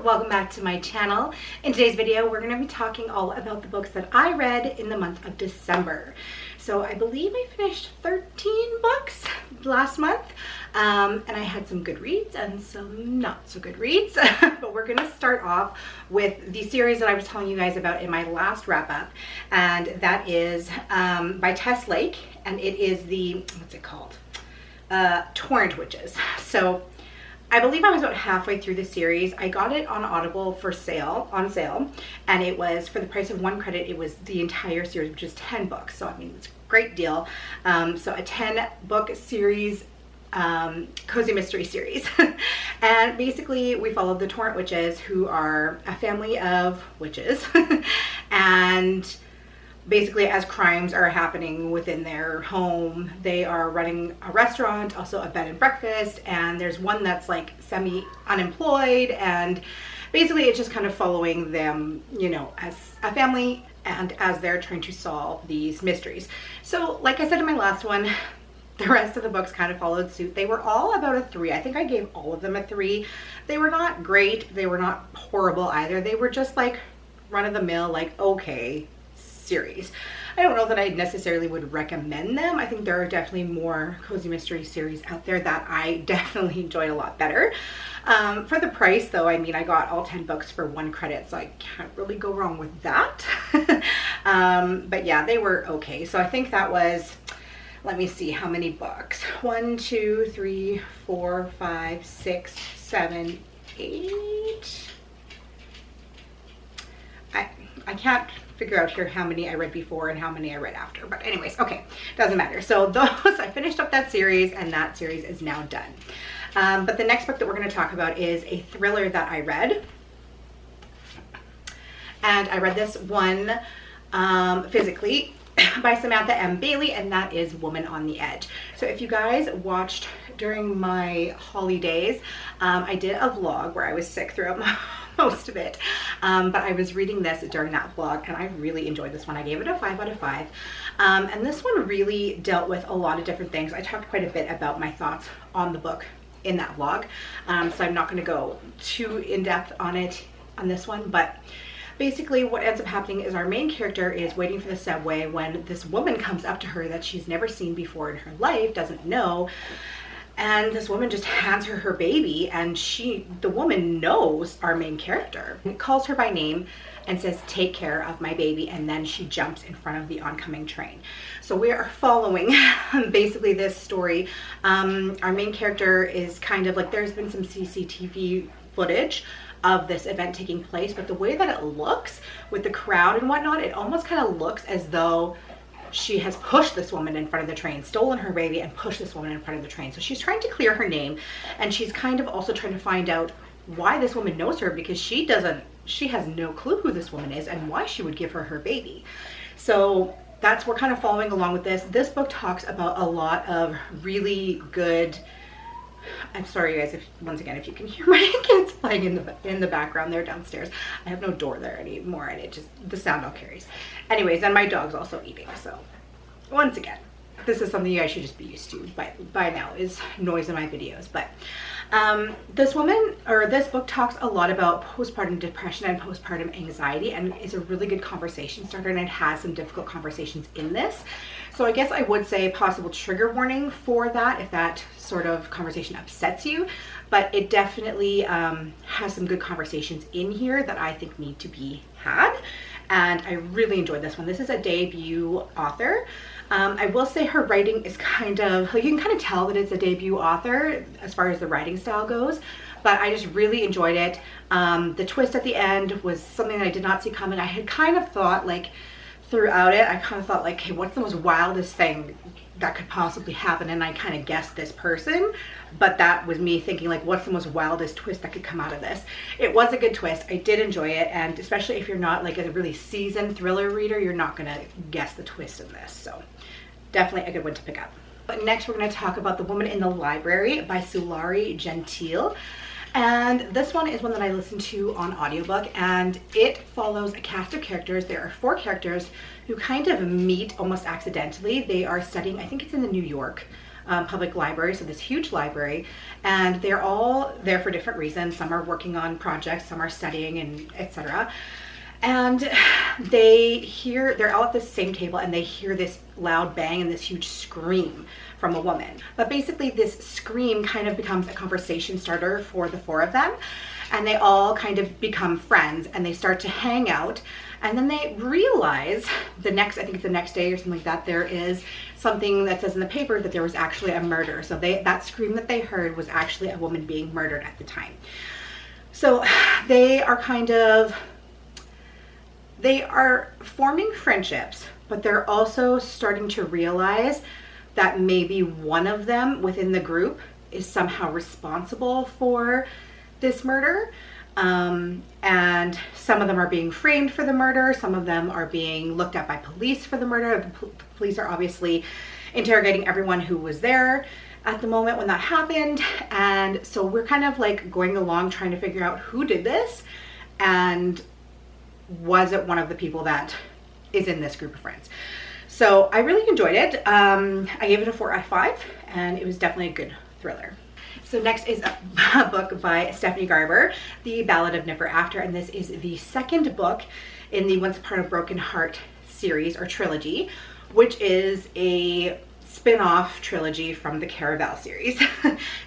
welcome back to my channel. In today's video, we're going to be talking all about the books that I read in the month of December. So I believe I finished 13 books last month, and I had some good reads and some not so good reads. But we're going to start off with the series that I was telling you guys about in my last wrap up, and that is by Tess Lake, and it is the, what's it called? Torrent Witches. So I believe I was about halfway through the series. I got it on Audible on sale, and it was for the price of 1 credit. It was the entire series, which is 10 books. So I mean, it's a great deal. So a 10-book series, cozy mystery series. And basically we followed the Torrent Witches, who are a family of witches. And basically, as crimes are happening within their home, they are running a restaurant, also a bed and breakfast, and there's one that's like semi-unemployed, and basically it's just kind of following them, you know, as a family and as they're trying to solve these mysteries. So like I said in my last one, the rest of the books kind of followed suit. They were all about a 3. I think I gave all of them a 3. They were not great. They were not horrible either. They were just like run-of-the-mill, like okay series. I don't know that I necessarily would recommend them. I think there are definitely more cozy mystery series out there that I definitely enjoyed a lot better. For the price though, I mean, I got all 10 books for 1 credit, so I can't really go wrong with that. But yeah, they were okay. So I think that was, let me see how many books. 1, 2, 3, 4, 5, 6, 7, 8. I can't figure out here how many I read before and how many I read after, but anyways, okay, doesn't matter. So those, I finished up that series, and that series is now done. But the next book that we're going to talk about is a thriller that I read, and I read this one physically by Samantha M. Bailey, and that is Woman on the Edge. So if you guys watched during my holidays, I did a vlog where I was sick throughout most of it, but I was reading this during that vlog, and I really enjoyed this one. I gave it a 5 out of 5, and this one really dealt with a lot of different things. I talked quite a bit about my thoughts on the book in that vlog, so I'm not going to go too in-depth on it on this one, but basically what ends up happening is our main character is waiting for the subway when this woman comes up to her that she's never seen before in her life, doesn't know, and this woman just hands her her baby, and the woman knows our main character and calls her by name and says, "Take care of my baby," and then she jumps in front of the oncoming train. So we are following basically this story. Our main character is kind of like, there's been some CCTV footage of this event taking place, but the way that it looks with the crowd and whatnot, it almost kind of looks as though she has pushed this woman in front of the train, stolen her baby and pushed this woman in front of the train. So she's trying to clear her name, and she's kind of also trying to find out why this woman knows her, because she has no clue who this woman is and why she would give her her baby. So we're kind of following along with this. This book talks about a lot of really good, I'm sorry you guys, once again, if you can hear my kids playing in the background, they're downstairs. I have no door there anymore, and it just, the sound all carries. Anyways, and my dog's also eating, so once again, this is something you guys should just be used to by now, is noise in my videos. But this book talks a lot about postpartum depression and postpartum anxiety, and is a really good conversation starter, and it has some difficult conversations in this. So I guess I would say possible trigger warning for that if that sort of conversation upsets you, but it definitely has some good conversations in here that I think need to be had, and I really enjoyed this one. This is a debut author. I will say her writing is kind of, you can kind of tell that it's a debut author as far as the writing style goes, but I just really enjoyed it. The twist at the end was something that I did not see coming. I had kind of thought, like, throughout it, I kind of thought, like, hey, what's the most wildest thing that could possibly happen? And I kind of guessed this person, but that was me thinking, like, what's the most wildest twist that could come out of this? It was a good twist. I did enjoy it, and especially if you're not like a really seasoned thriller reader, you're not gonna guess the twist in this. So definitely a good one to pick up. But next we're going to talk about The Woman in the Library by Sulari Gentile. And this one is one that I listened to on audiobook, and it follows a cast of characters. There are 4 characters who kind of meet almost accidentally. They are studying, I think it's in the New York public library, so this huge library, and they're all there for different reasons. Some are working on projects, some are studying, and etc. And they're all at the same table, and they hear this loud bang and this huge scream from a woman. But basically this scream kind of becomes a conversation starter for the four of them, and they all kind of become friends, and they start to hang out. And then they realize I think it's the next day or something like that, there is something that says in the paper that there was actually a murder. So that scream that they heard was actually a woman being murdered at the time. So they are forming friendships, but they're also starting to realize that maybe one of them within the group is somehow responsible for this murder. And some of them are being framed for the murder. Some of them are being looked at by police for the murder. The police are obviously interrogating everyone who was there at the moment when that happened. And so we're kind of like going along trying to figure out who did this, and was it one of the people that is in this group of friends. So I really enjoyed it. I gave it a 4 out of 5, and it was definitely a good thriller. So next is a book by Stephanie Garber, The Ballad of Never After, and this is the second book in the Once Upon a Broken Heart series or trilogy, which is a spin-off trilogy from the Caraval series.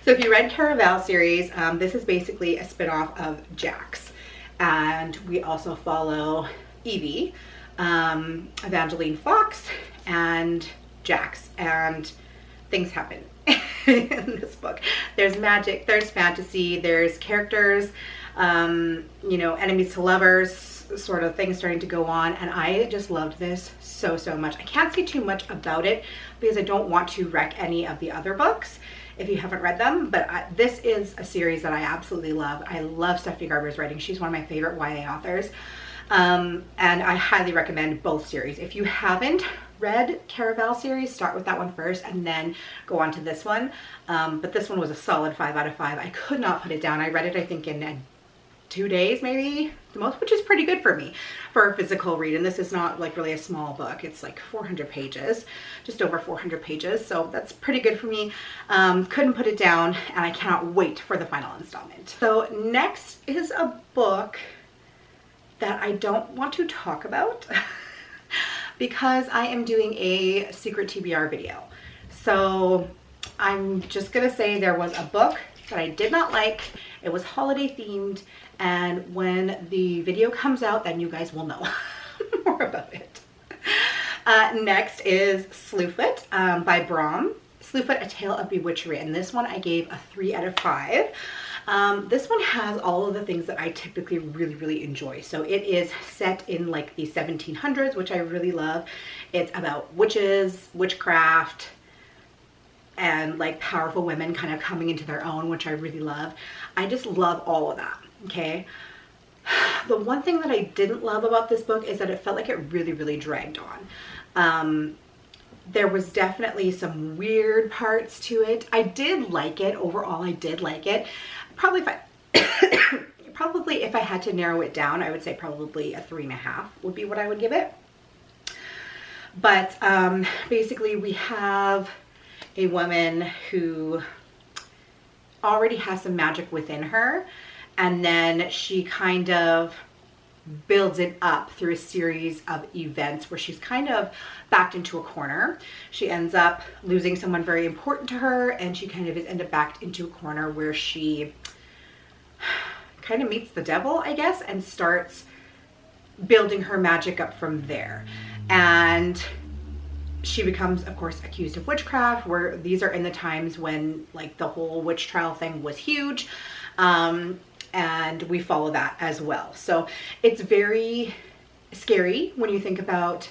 So if you read Caraval series, this is basically a spin-off of Jax, and we also follow Evie, Evangeline Fox, and Jax, and things happen in this book. There's magic, there's fantasy, there's characters, you know, enemies to lovers sort of things starting to go on, and I just loved this so much. I can't say too much about it because I don't want to wreck any of the other books if you haven't read them, but this is a series that I absolutely love. I love Stephanie Garber's writing. She's one of my favorite YA authors, and I highly recommend both series. If you haven't read Caraval series, start with that one first and then go on to this one. But this one was a solid 5 out of 5. I could not put it down. I read it, I think, in 2 days maybe the most, which is pretty good for me for a physical read. And this is not like really a small book. It's like 400 pages, just over 400 pages. So that's pretty good for me. Couldn't put it down, and I cannot wait for the final installment. So next is a book that I don't want to talk about because I am doing a secret TBR video. So I'm just gonna say there was a book that I did not like. It was holiday themed, and when the video comes out, then you guys will know more about it. Next is Slew Foot by Brom. Slew Foot, A Tale of Bewitchery, and this one I gave a 3 out of 5. This one has all of the things that I typically really enjoy. So it is set in like the 1700s, which I really love. It's about witches, witchcraft, and like powerful women kind of coming into their own, which I really love. I just love all of that, okay? The one thing that I didn't love about this book is that it felt like it really dragged on. There was definitely some weird parts to it. I did like it. Overall, I did like it. Probably if I had to narrow it down, I would say probably a 3.5 would be what I would give it. But basically we have a woman who already has some magic within her, and then she kind of builds it up through a series of events where she's kind of backed into a corner. She ends up losing someone very important to her, and she kind of is ended up backed into a corner where she kind of meets the devil, I guess, and starts building her magic up from there. And she becomes, of course, accused of witchcraft, where these are in the times when like the whole witch trial thing was huge. And we follow that as well. So it's very scary when you think about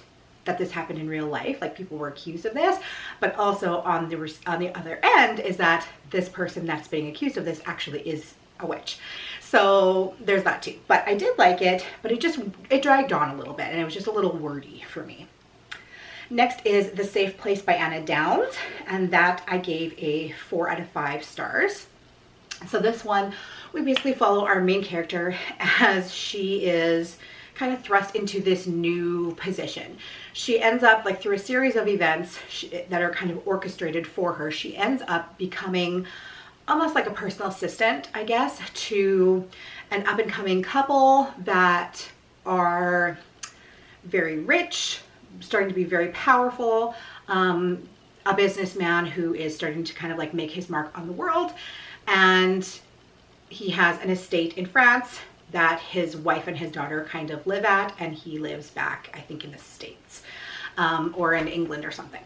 that this happened in real life, like people were accused of this, but also on the other end is that this person that's being accused of this actually is a witch. So there's that too. But I did like it, but it dragged on a little bit, and it was just a little wordy for me. Next is The Safe Place by Anna Downs, and that I gave a 4 out of 5 stars. So this one, we basically follow our main character as she is kind of thrust into this new position. She ends up, like, through a series of events that are kind of orchestrated for her, she ends up becoming almost like a personal assistant, I guess, to an up-and-coming couple that are very rich, starting to be very powerful, a businessman who is starting to kind of like make his mark on the world, and he has an estate in France that his wife and his daughter kind of live at, and he lives back, I think, in the States, or in England or something.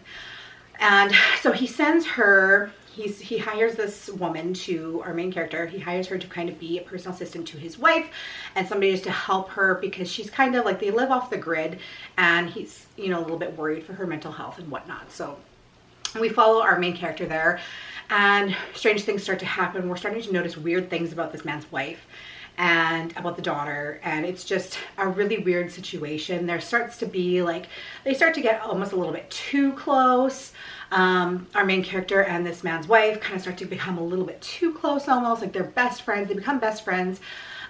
And so he sends her, he hires this woman, to our main character, he hires her to kind of be a personal assistant to his wife and somebody just to help her, because she's kind of like, they live off the grid, and he's, you know, a little bit worried for her mental health and whatnot. So we follow our main character there, and strange things start to happen. We're starting to notice weird things about this man's wife and about the daughter, and it's just a really weird situation. There starts to be like, they start to get almost a little bit too close. Our main character and this man's wife kind of start to become a little bit too close, almost like they're best friends. They become best friends,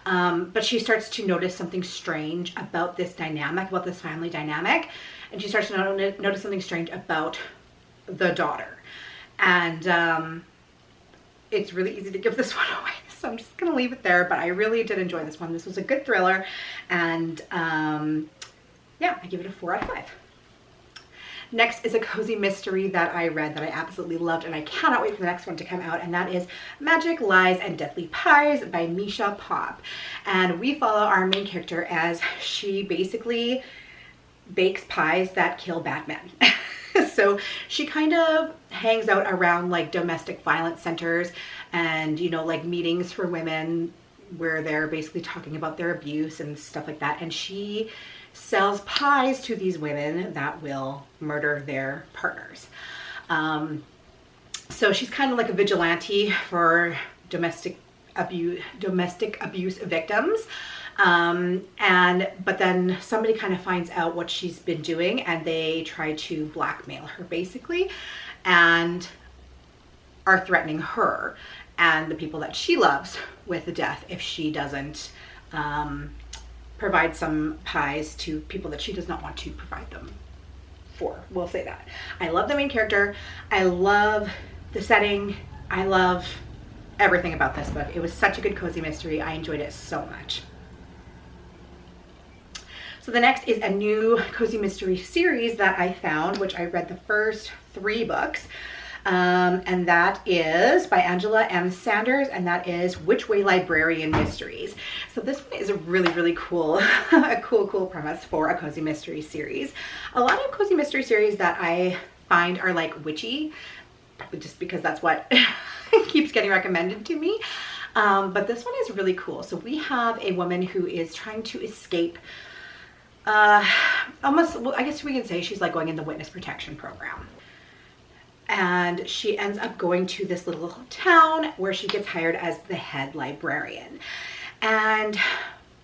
but she starts to notice something strange about this dynamic, about this family dynamic, and she starts to notice something strange about the daughter. And it's really easy to give this one away, so I'm just gonna leave it there, but I really did enjoy this one. This was a good thriller, and yeah, I give it a 4 out of 5. Next is a cozy mystery that I read that I absolutely loved, and I cannot wait for the next one to come out, and that is Magic, Lies, and Deadly Pies by Misha Pop. And we follow our main character as she basically bakes pies that kill bad men. So she kind of hangs out around like domestic violence centers and, you know, like meetings for women where they're basically talking about their abuse and stuff like that. And she sells pies to these women that will murder their partners. So she's kind of like a vigilante for domestic abuse victims. But then somebody kind of finds out what she's been doing, and they try to blackmail her basically, and are threatening her and the people that she loves with death if she doesn't provide some pies to people that she does not want to provide them for. We'll say that. I love the main character. I love the setting. I love everything about this book. It was such a good cozy mystery. I enjoyed it so much. So the next is a new cozy mystery series that I found, which I read the first 3 books. And that is by Angela M. Sanders, and that is Which Way Librarian Mysteries. So this one is a really, really cool, a cool premise for a cozy mystery series. A lot of cozy mystery series that I find are like witchy, just because that's what keeps getting recommended to me. But this one is really cool. So we have a woman who is trying to escape, almost, well, I guess we can say she's like going in the witness protection program. And she ends up going to this little town where she gets hired as the head librarian. And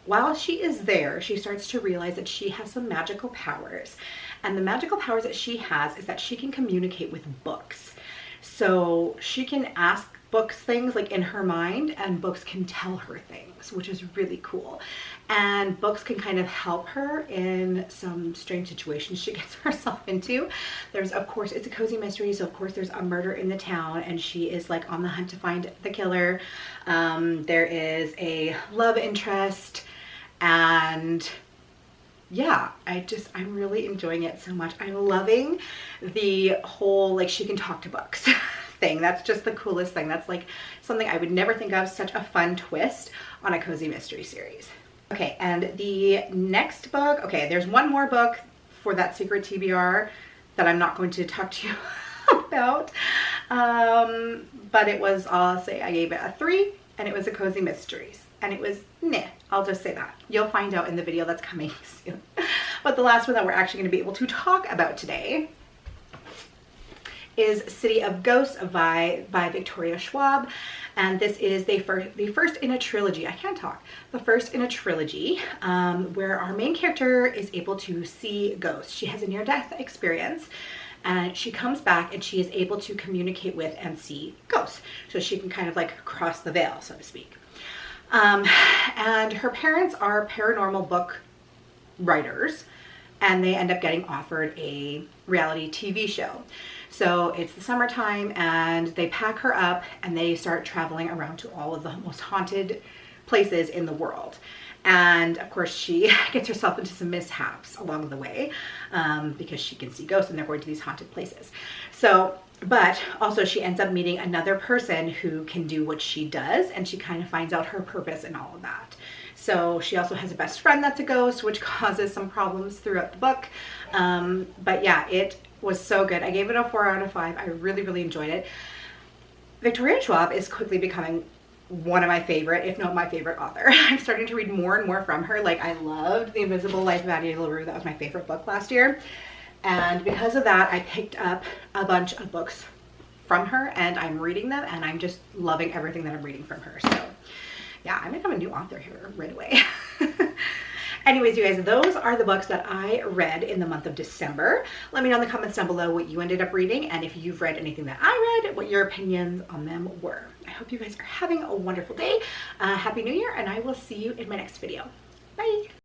while she is there, she starts to realize that she has some magical powers. And the magical powers that she has is that she can communicate with books. So she can ask books things like in her mind, and books can tell her things, which is really cool. And books can kind of help her in some strange situations she gets herself into. There's, of course, it's a cozy mystery, so of course there's a murder in the town, and she is like on the hunt to find the killer. There is a love interest, and yeah, I'm really enjoying it so much. I'm loving the whole, like, she can talk to books thing. That's just the coolest thing. That's like something I would never think of, such a fun twist on a cozy mystery series. Okay, and the next book, okay, there's one more book for that secret TBR that I'm not going to talk to you about, but it was, I'll say I gave it a 3, and it was a cozy mysteries, and it was meh. I'll just say that. You'll find out in the video that's coming soon. But the last one that we're actually going to be able to talk about today is City of Ghosts by Victoria Schwab, and this is the first in a trilogy. I can't talk. The first in a trilogy where our main character is able to see ghosts. She has a near-death experience, and she comes back and she is able to communicate with and see ghosts. So she can kind of like cross the veil, so to speak. And her parents are paranormal book writers, and they end up getting offered a reality TV show. So it's the summertime and they pack her up and they start traveling around to all of the most haunted places in the world. And of course she gets herself into some mishaps along the way because she can see ghosts and they're going to these haunted places. So, but also she ends up meeting another person who can do what she does, and she kind of finds out her purpose and all of that. So she also has a best friend that's a ghost, which causes some problems throughout the book. But yeah, it was so good. I gave it a 4 out of 5. I really, really enjoyed it. Victoria Schwab is quickly becoming one of my favorite, if not my favorite author. I'm starting to read more and more from her. Like, I loved The Invisible Life of Addie LaRue. That was my favorite book last year. And because of that, I picked up a bunch of books from her and I'm reading them and I'm just loving everything that I'm reading from her. So yeah, I'm gonna become a new author here right away. Anyways, you guys, those are the books that I read in the month of December. Let me know in the comments down below what you ended up reading, and if you've read anything that I read, what your opinions on them were. I hope you guys are having a wonderful day. Happy New Year, and I will see you in my next video. Bye.